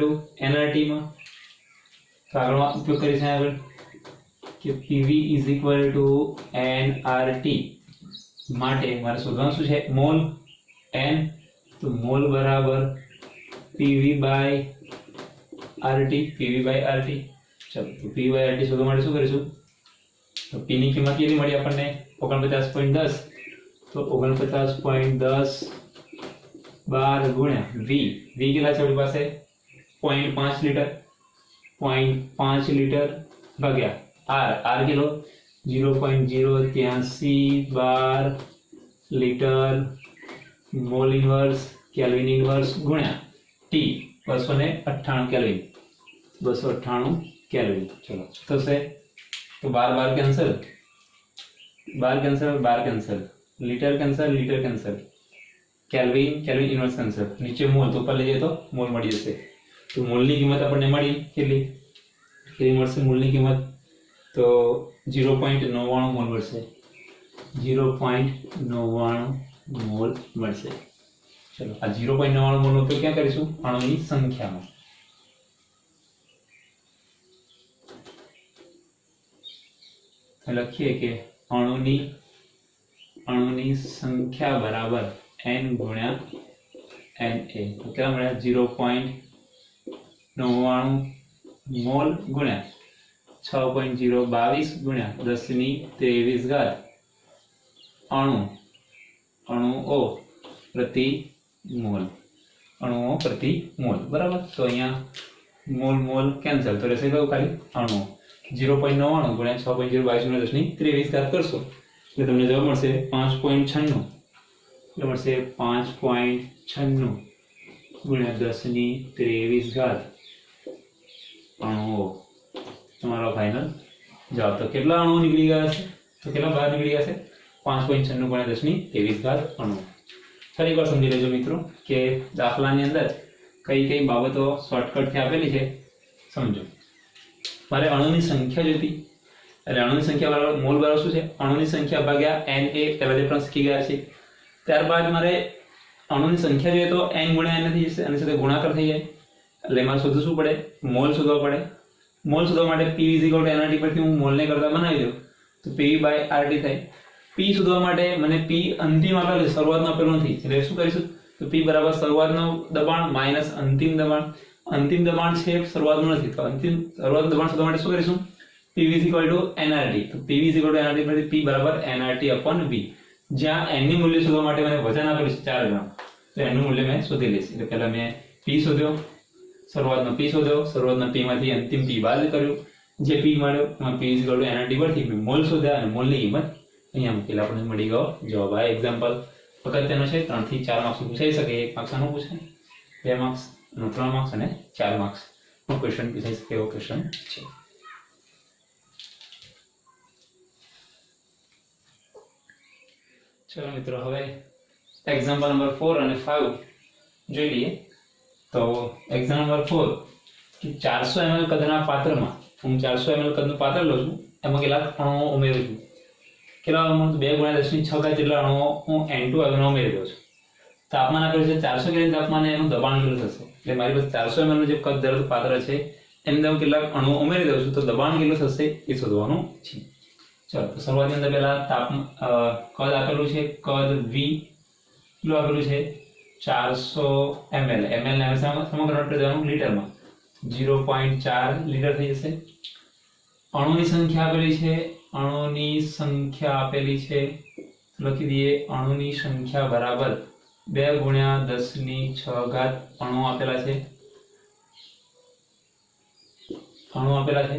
= nRT માં. તો આગળ ઉપયોગ કરીશ આગળ કે PV = nRT માટે મારે શોધવાનું શું છે? Mall n. તો મોલ બરાબર PV/RT. ચલો, તો PV/RT શોધવા માટે શું કરીશું? તો P ની કિંમત કેટલી મળી આપણને? 49.10. તો 49.10 બાર ગુણ્યા V કેટલા છે આપણી પાસે? 0.5 લીટર. 0.5 લીટર ભાગ્યા આર આર કેટલો 0.08312 litre mole inverse kelvin inverse ગુણ્યા ટી 298 કેલ્વિન 298 કેલ્વિન. ચલો થશે તો 12 cancel, 12 cancel, litre cancel, kelvin inverse cancel, નીચે મોલ તો ઉપર લઈ જાય તો મોલ મળી જશે. તો મોલની કિંમત આપણને મળી કેટલી મળશે? મોલની કિંમત તો 0.99 મોલ મળશે, 0.99 મોલ મળશે. ચલો આ 0.99 મોલનો ઉપયોગ ક્યાં કરીશું? અણુની સંખ્યામાં. લખીએ કે અણુની સંખ્યા બરાબર n ગુણ્યા Na. તો કેટલા મળ્યા? 0.99 મોલ ગુણ્યા 6.022 ગુણ્યા 1023 અણુઓ પ્રતિ મોલ. બરાબર. તો અહીંયા મોલ કેન્સલ, તો રહેશે કયું? ખાલી અણુઓ. 0.99 ગુણ્યા 6.022 ગુણ્યા 1023 કરશો એટલે તમને જવાબ મળશે 5.96. એટલે મળશે 5.96 ગુણ્યા 1023 અણુઓ. તમારો ફાઇનલ જવાબ. તો કેટલા અણુઓ નીકળી ગયા છે? તો કેટલા બહાર નીકળી ગયા છે? 5.96 ગુણ્યા 1023 અણુઓ. ફરી એકવાર સમજી લેજો મિત્રો કે દાખલાની અંદર કઈ બાબતો શોર્ટકટથી આપેલી છે સમજો. મારે અણુની સંખ્યા જોઈતી, એટલે અણુની સંખ્યા બરાબર મોલ બરાબર શું છે? અણુની સંખ્યા ભાગ્યા Na. પહેલા જે પણ શીખી ગયા છે. ત્યારબાદ મારે અણુની સંખ્યા જોઈએ તો n ગુણ્યા n થઈ જશે, આની સાથે ગુણાકાર થઈ જાય એટલે મારે શોધવું શું પડે? મોલ શોધવા પડે. મોલ શોધવા માટે P = nRT પરથી હું મોલને કરતા બનાવી દઉં તો PV/RT થાય. P શોધવા માટે મને P અંતિમ આપેલું છે, શરૂઆતનું આપેલું નથી, એટલે શું કરીશું? તો P બરાબર શરૂઆતનું દબાણ માઇનસ અંતિમ દબાણ. અંતિમ દબાણ છે, શરૂઆતનું નથી, તો શરૂઆતનું દબાણ શોધવા માટે શું કરીશું? PV = nRT. તો PV = nRT પરથી P બરાબર nRT/V. જ્યાં n ની મૂલ્ય શોધવા માટે મને વજન આપેલું છે 4 ગ્રામ, તો n નું મૂલ્ય મેં શોધી લઈશ. એટલે પહેલા મેં P શોધ્યો, શરૂઆતનો P શોધ્યો, શરૂઆતના P માંથી અંતિમ P બાદ કર્યું, જે P મળ્યો એમાં P = nRT પરથી મેં મોલ શોધ્યા અને મોલની કિંમત અહીંયા મૂકેલા. આપણને મળી ગયો જવાબ. આ એક્ઝામ્પલ અગત્યનો છે, 3 થી 4 માર્ક્સ પૂછાઈ શકે. 1 માર્ક્સ આનું પૂછાય, 2 માર્ક્સ, 3 માર્ક્સ અને 4 માર્ક્સ નો ક્વેશ્ચન પૂછાઈ શકે એવો ક્વેશ્ચન છે. ચલો મિત્રો, હવે એક્ઝામ્પલ નંબર 4 અને 5 જોઈ લઈએ. તો એક્ઝામ્પલ નંબર 4 કે 400 ml કદના પાત્રમાં હું 400 ml કદનું પાત્ર લઉં છું, એમાં કેટલા અણુઓ ઉમેરું છું? કેટલા અણુઓ? 2 × 10⁶ જેટલા અણુઓ હું N2 અણુઓ ઉમેરી દઉં છું. તાપમાન આપેલું છે 400 કેલ્વિન તાપમાને એનું દબાણ કેટલું થશે? એટલે મારી પાસે 400 ml નું જે કદ ધરાવતું પાત્ર છે એની અંદર હું કેટલાક અણુઓ ઉમેરી દઉં છું, તો દબાણ કેટલું થશે એ શોધવાનું છે. ચલો, તો શરૂઆતની અંદર પહેલા કદ આપેલું છે, કદ V કેટલું આપેલું છે? 400 ml. ml ને સમગ્ર કન્વર્ટ કરી દેવાનું લીટરમાં, 0.4 લીટર થઈ જશે. અણુની સંખ્યા આપેલી છે, લખી દઈએ. અણુની સંખ્યા બરાબર 2 × 10⁶ અણુ આપેલા છે.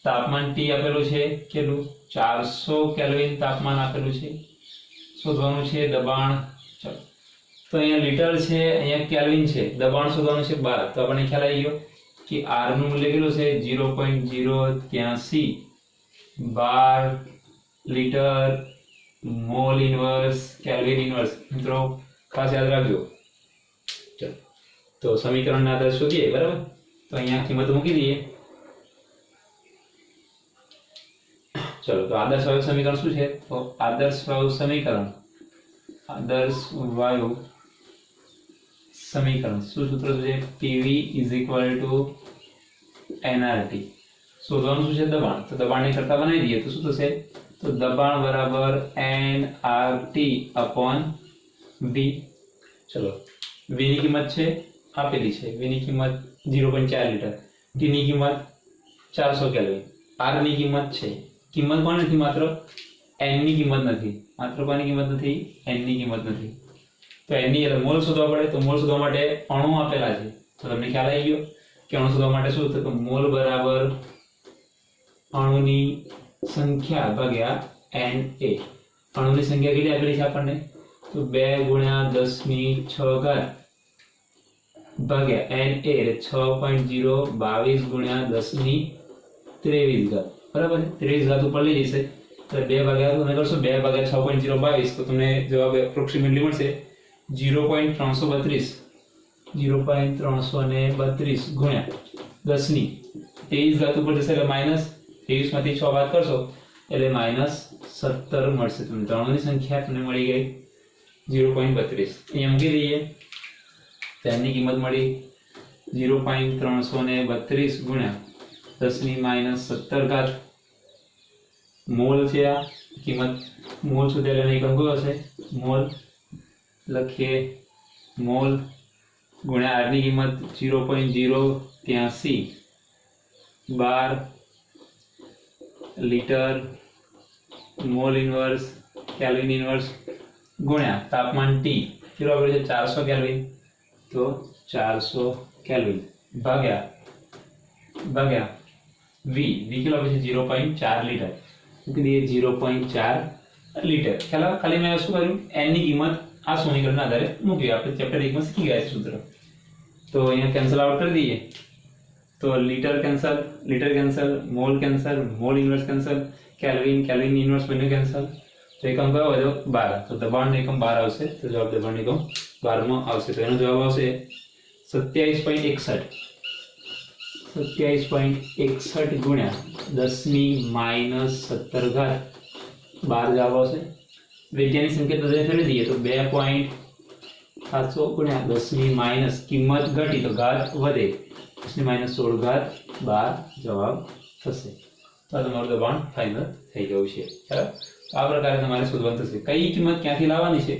તાપમાન T આપેલું છે, કેટલું? 400 કેલ્વિન તાપમાન આપેલું છે. શોધવાનું છે દબાણ. ચલો, તો અહીંયા લીટર છે, અહીંયા કેલ્વિન છે, દબાણ શોધવાનું છે 12. તો આપણને ખ્યાલ આવી ગયો કે R નું મૂલ્ય કેટલું છે? 0.083 12 litre mole inverse kelvin inverse. મિત્રો ખાસ યાદ રાખજો. ચલો, તો સમીકરણના આધારે શોધીએ. બરાબર. તો અહીંયા કિંમત મૂકી દઈએ. ચલો, તો આદર્શ વાયુ સમીકરણ શું છે? તો આદર્શ વાયુ સમીકરણ શું સૂત્ર છે? PV = nRT. શોધવાનું શું છે? દબાણ. તો દબાણને કરતા બનાવી દઈએ તો શું થશે? તો દબાણ બરાબર nRT/V. ચલો, V ની કિંમત છે આપેલી છે, V ની કિંમત 0.4 લીટર, T ની કિંમત 400 કેલ્વિન, R ની કિંમત છે. કિંમત કોણ નથી? માત્ર n ની કિંમત નથી. માત્ર કોની કિંમત નથી? n ની કિંમત નથી. તો n ની મોલ શોધવા પડે. તો મોલ શોધવા માટે અણુ આપેલા છે, તો તમને ખ્યાલ આવી ગયો કે અણુ શોધવા માટે શું? તો મોલ બરાબર અણુની સંખ્યા ભાગ્યા Na। અણુની સંખ્યા કેટલી આપેલી છે આપણને? તો 2 ગુણ્યા 10 ની 6 ઘાત ભાગ્યા Na એટલે 6.022 ગુણ્યા 10 ની 23 ઘાત, બરાબર છે? 23 ઘાત ઉપર લઈ જશે તો 2 ભાગ્યા તમે કરશો 2 ભાગ્યા 6.022 તો તમને જવાબ એપ્રોક્સિમેટલી મળશે 0.332 ગુણ્યા 10 ની 23 ઘાત ઉપર જશે એટલે માઈનસ 23 માંથી 6 બાદ કરશો એટલે માઈનસ 17 મળશે તમને। ત્રણોની સંખ્યા તમને મળી ગઈ 0.32। અહીંયા મૂકી દઈએ તો એની કિંમત મળી 0.332 ગુણ્યા 10 ની માઈનસ 17 ઘાત મોલ છે। આ કિંમત મોલ સુધી એટલે એકમ કયો હશે? મોલ લખીએ મોલ ગુણ્યા આર ની કિંમત 0.083 12 litre mall inverse kelvin inverse ગુણ્યા તાપમાન ટી કેટલું આપણે છે 400 કેલ્વિન તો 400 કેલ્વિન ભાગ્યા વી કેટલું આપણે છે 0.4 લીટર મૂકી દઈએ 0.4 લીટર। ખાલી મેં શું કર્યું n ની કિંમત આ સમીકરણના આધારે મૂકી। આપણે ચેપ્ટર 1 માં શીખી ગયા છે સૂત્ર તો અહીંયા કેન્સલ આઉટ કરી દઈએ તો litre cancel mall cancel mall inverse cancel kelvin inverse બંને કેન્સલ તો એકમ કયો વધ્યો 12 તો દબાણ એકમ 12 આવશે તો જવાબ દબાણ એકમ 12 માં આવશે તો એનો જવાબ આવશે 27.61 ગુણ્યા 10 ની માઈનસ 17 ઘાત 12 જવાબ આવશે। વૈજ્ઞાનિક સંકેત બદલે ફેરવી દઈએ તો 2.700 ગુણ્યા 10 ની માઈનસ કિંમત ઘટી તો ઘાત વધે 10 ની માઈનસ 16 ઘાત 12 જવાબ થશે। તો તમારું દબાણ ફાઇનલ થઈ ગયું છે। ચાલો આ પ્રકારે તમારે શોધવાનું થશે કઈ કિંમત ક્યાંથી લાવવાની છે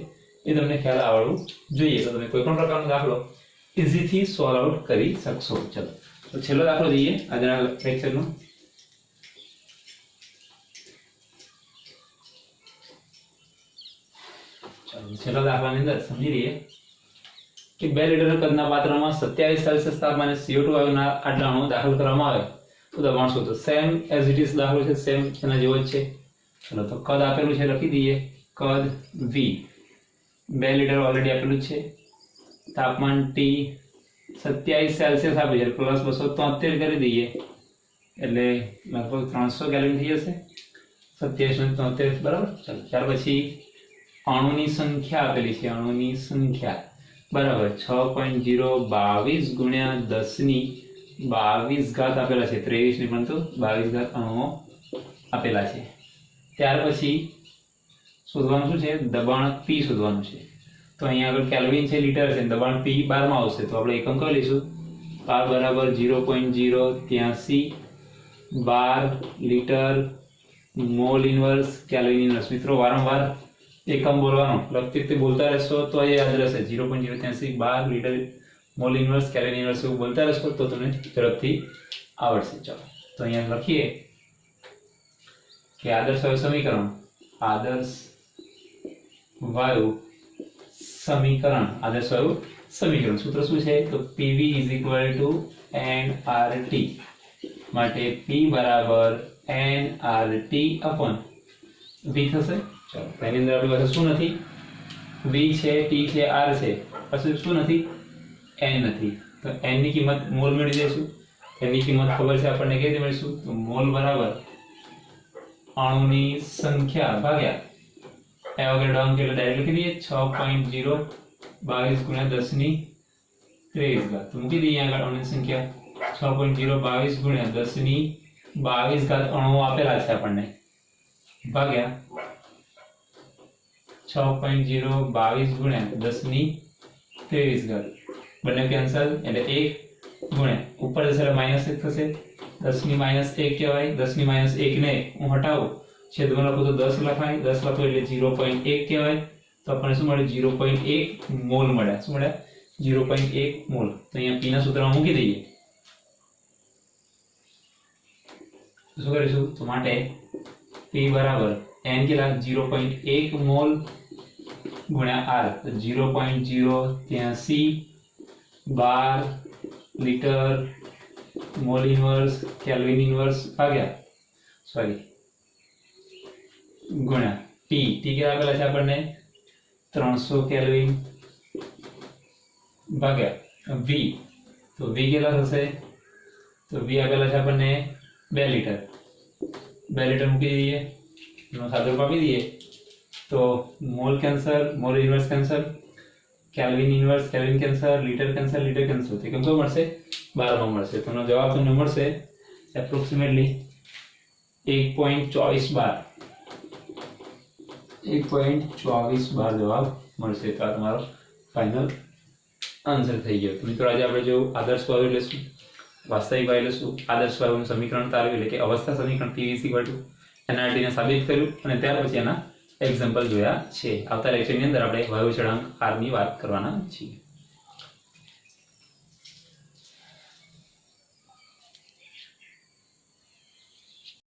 એ તમને ખ્યાલ આવડવું જોઈએ તો તમે કોઈ પણ પ્રકારનો દાખલો ઇઝીથી સોલ્વ આઉટ કરી શકશો। ચલો તો છેલ્લો દાખલો જોઈએ આજના લેક્ચરનો। છેલ્લા દાખલાની અંદર સમજી લઈએ કે 2 લીટર કદના પાત્રમાં 27 સેલ્સિયસ તાપમાને CO2 વાયુના આટલા અણુ દાખલ કરવામાં આવે તો દબાણ શોધો। સેમ એઝ ઇટ ઇઝ દાખલો છે સેમ એના જેવો જ છે। ચલો તો કદ આપેલું છે લખી દઈએ કદ V 2 લીટર ઓલરેડી આપેલું છે તાપમાન T 27 સેલ્સિયસ આપે છે પ્લસ 273 કરી દઈએ એટલે લગભગ 300 કેલ્વિન થઈ જશે 27 ને 73 બરાબર। ચલો ત્યાર પછી અણુની સંખ્યા આપેલી છે અણુની સંખ્યા બરાબર 6.022 ગુણ્યા 10 ની 22 ઘાત આપેલા છે 23 ની પરંતુ 22 ઘાત અણુઓ આપેલા છે। ત્યાર પછી શોધવાનું શું છે દબાણ P શોધવાનું છે તો અહીંયા આગળ કેલ્વિન છે લીટર છે દબાણ P 12 માં આવશે તો આપણે એકમ કયો લઈશું R બરાબર 0.083 12 litre mall inverse kelvin inverse. મિત્રો વારંવાર એકમ બોલવાનો લખતી વખતે બોલતા રહેશો તો એ યાદ રહેશે 0.083 12 litre mall inverse kelvin inverse એવું બોલતા રહેશો તો તમને ઝડપથી આવડશે। ચાલો તો અહીંયા લખીએ કે આદર્શ વાયુ સમીકરણ સૂત્ર શું છે તો PV nRT માટે P બરાબર nRT upon V થશે। ચાલો તેની અંદર આપણી પાસે શું નથી V છે T છે R છે પછી શું નથી n નથી તો n ની કિંમત મોલ મેળવી દઈશું। એની કિંમત ખબર છે આપણને કેવી મળીશું તો મોલ બરાબર અણુની સંખ્યા ભાગ્યા એ વગર ડાઉન કે ડાયરેક્ટ લખી દઈએ 6.022 ગુણ્યા 10 ની 23 ઘાત તો મૂકી દઈએ આગળ અણુની સંખ્યા 6.022 ગુણ્યા 10 ની 22 ઘાત અણુઓ આપેલા છે આપણને ભાગ્યા 6.022 ગુણ્યા 10 ની 23 ઘાત બંને કેન્સલ એટલે 1 ગુણ્યા ઉપર જશે એટલે -1 થશે 10 ની -1 કહેવાય 10 ની -1 ને હું હટાવું છેદમાં લખું તો 10 લખાય 10 લખો એટલે 0.1 કહેવાય તો આપણને શું મળે 0.1 મોલ મળ્યા શું મળ્યા 0.1 મોલ તો અહીંયા p ના સૂત્રમાં મૂકી દઈએ શું કરીશું તો માટે p બરાબર n કેટલા 0.1 મોલ ગુણ્યા r તો 0.083 12 litre mall inverse kelvin inverse ભાગ્યા સોરી ગુણ્યા ટી કેટલા આપેલા છે આપણને 300 કેલ્વિન ભાગ્યા વી, તો વી કેટલા થશે, તો વી આપેલા છે આપણને 2 લીટર, 2 લીટર મૂકી દઈએ, એનો સાદો રૂપ આપી દઈએ તો mall cancel, mall inverse cancel, kelvin inverse, kelvin cancel, litre cancel, litre cancel, તો કેમ મળશે 12 માં મળશે, તો જવાબ તમને મળશે એપ્રોક્સિમેટલી 1.24 બાર, 1.24 બાર જવાબ મળશે. તો આ તમારો ફાઇનલ આન્સર થઈ ગયો. તો મિત્રો આજે આપણે જો આદર્શ વાયુ એટલે શું, વાસ્તવિક વાયુ એટલે શું, આદર્શ વાયુનું સમીકરણ તારવ્યું એટલે કે અવસ્થા સમીકરણ PV = NRT ને સાબિત કર્યું અને ત્યાર પછી એના એક્ઝામ્પલ જોયા છે. આવતા લેક્ચરની અંદર આપણે વાયુ ચળાંક R ની વાત કરવાના છીએ.